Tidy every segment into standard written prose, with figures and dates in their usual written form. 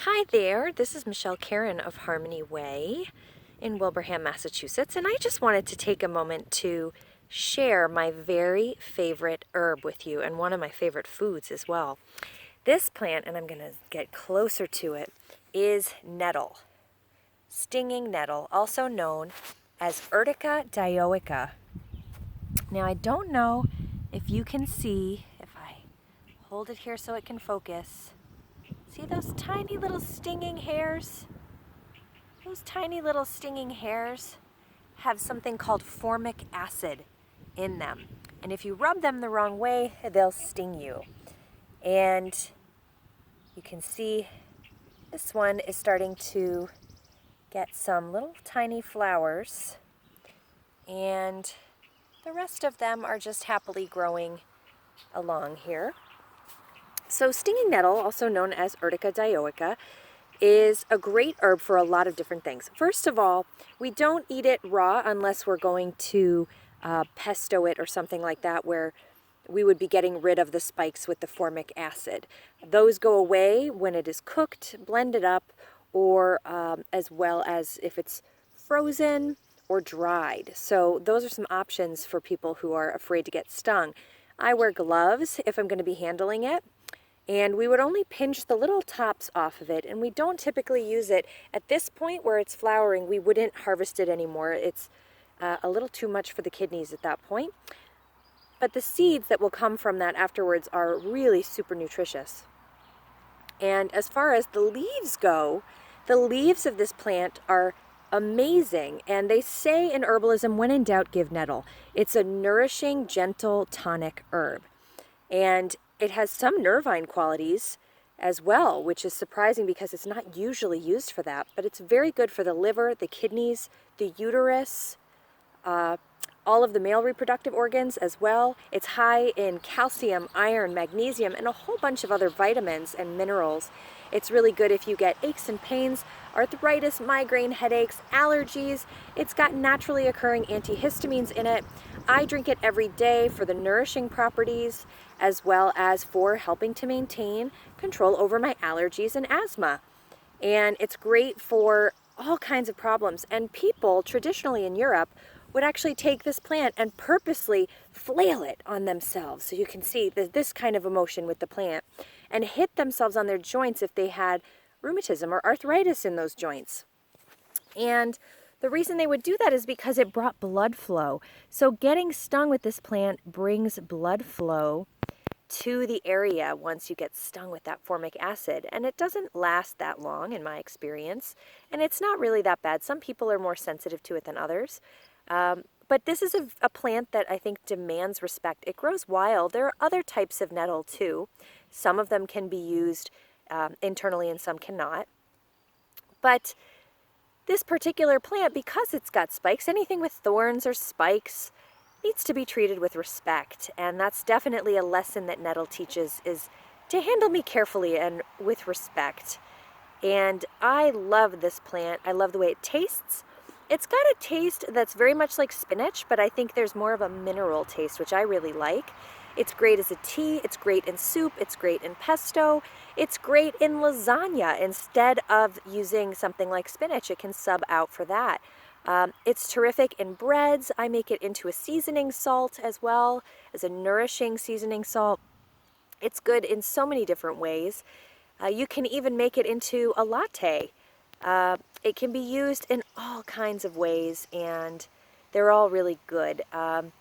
Hi there, this is Michelle Caron of Harmony Way in Wilbraham, Massachusetts, and I just wanted to take a moment to share my very favorite herb with you and one of my favorite foods as well. This plant, and I'm going to get closer to it, is nettle. Stinging nettle, also known as Urtica dioica. Now I don't know if you can see, if I hold it here so it can focus. See those tiny little stinging hairs? Those tiny little stinging hairs have something called formic acid in them. And if you rub them the wrong way, they'll sting you. And you can see this one is starting to get some little tiny flowers. And the rest of them are just happily growing along here. So stinging nettle, also known as Urtica dioica, is a great herb for a lot of different things. First of all, we don't eat it raw unless we're going to pesto it or something like that, where we would be getting rid of the spikes with the formic acid. Those go away when it is cooked, blended up, or as well as if it's frozen or dried. So those are some options for people who are afraid to get stung. I wear gloves if I'm going to be handling it. And we would only pinch the little tops off of it, and we don't typically use it. At this point where it's flowering, we wouldn't harvest it anymore. It's a little too much for the kidneys at that point. But the seeds that will come from that afterwards are really super nutritious. And as far as the leaves go, the leaves of this plant are amazing. And they say in herbalism, when in doubt, give nettle. It's a nourishing, gentle, tonic herb. And it has some nervine qualities as well, which is surprising because it's not usually used for that, but it's very good for the liver, the kidneys, the uterus, all of the male reproductive organs as well. It's high in calcium, iron, magnesium, and a whole bunch of other vitamins and minerals. It's really good if you get aches and pains, arthritis, migraine, headaches, allergies. It's got naturally occurring antihistamines in it. I drink it every day for the nourishing properties as well as for helping to maintain control over my allergies and asthma. And it's great for all kinds of problems. And people traditionally in Europe would actually take this plant and purposely flail it on themselves. So you can see this kind of emotion with the plant, and hit themselves on their joints if they had rheumatism or arthritis in those joints. And the reason they would do that is because it brought blood flow. So getting stung with this plant brings blood flow to the area once you get stung with that formic acid. And it doesn't last that long in my experience. And it's not really that bad. Some people are more sensitive to it than others. But this is a plant that I think demands respect. It grows wild. There are other types of nettle too. Some of them can be used internally and some cannot. But this particular plant, because it's got spikes, anything with thorns or spikes needs to be treated with respect. And that's definitely a lesson that nettle teaches, is to handle me carefully and with respect. And I love this plant. I love the way it tastes. It's got a taste that's very much like spinach, but I think there's more of a mineral taste, which I really like. It's great as a tea, it's great in soup, it's great in pesto, it's great in lasagna. Instead of using something like spinach, it can sub out for that. It's terrific in breads. I make it into a seasoning salt as well, as a nourishing seasoning salt. It's good in so many different ways. You can even make it into a latte. It can be used in all kinds of ways, and they're all really good.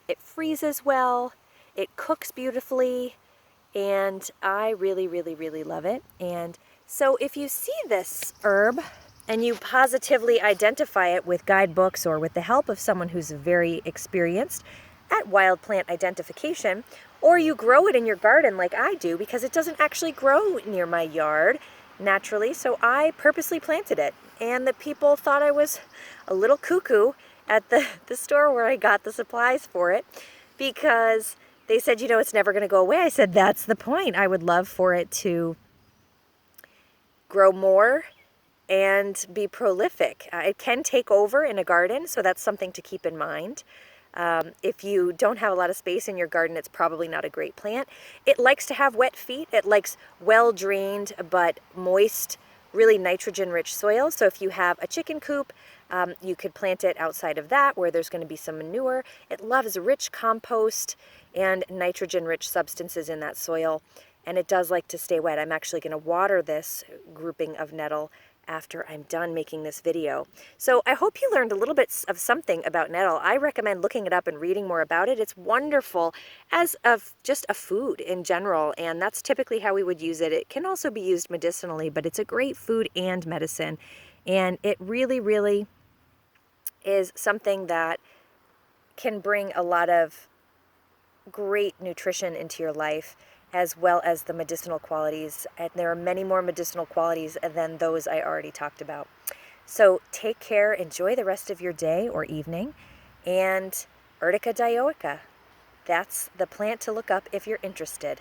It freezes well, it cooks beautifully, and I really, really, really love it. And so if you see this herb and you positively identify it with guidebooks or with the help of someone who's very experienced at wild plant identification, or you grow it in your garden like I do, because it doesn't actually grow near my yard naturally, so I purposely planted it. And the people thought I was a little cuckoo at the store where I got the supplies for it, because they said, you know, it's never going to go away. I said, that's the point. I would love for it to grow more and be prolific. It can take over in a garden, so that's something to keep in mind. If you don't have a lot of space in your garden, it's probably not a great plant. It likes to have wet feet. It likes well-drained but moist really nitrogen-rich soil. So if you have a chicken coop, you could plant it outside of that where there's going to be some manure. It loves rich compost and nitrogen-rich substances in that soil, and it does like to stay wet. I'm actually going to water this grouping of nettle after I'm done making this video. So I hope you learned a little bit of something about nettle. I recommend looking it up and reading more about it. It's wonderful as just a food in general, and that's typically how we would use it. It can also be used medicinally, but it's a great food and medicine, and it really, really is something that can bring a lot of great nutrition into your life, as well as the medicinal qualities. And there are many more medicinal qualities than those I already talked about. So take care, enjoy the rest of your day or evening, and Urtica dioica. That's the plant to look up if you're interested.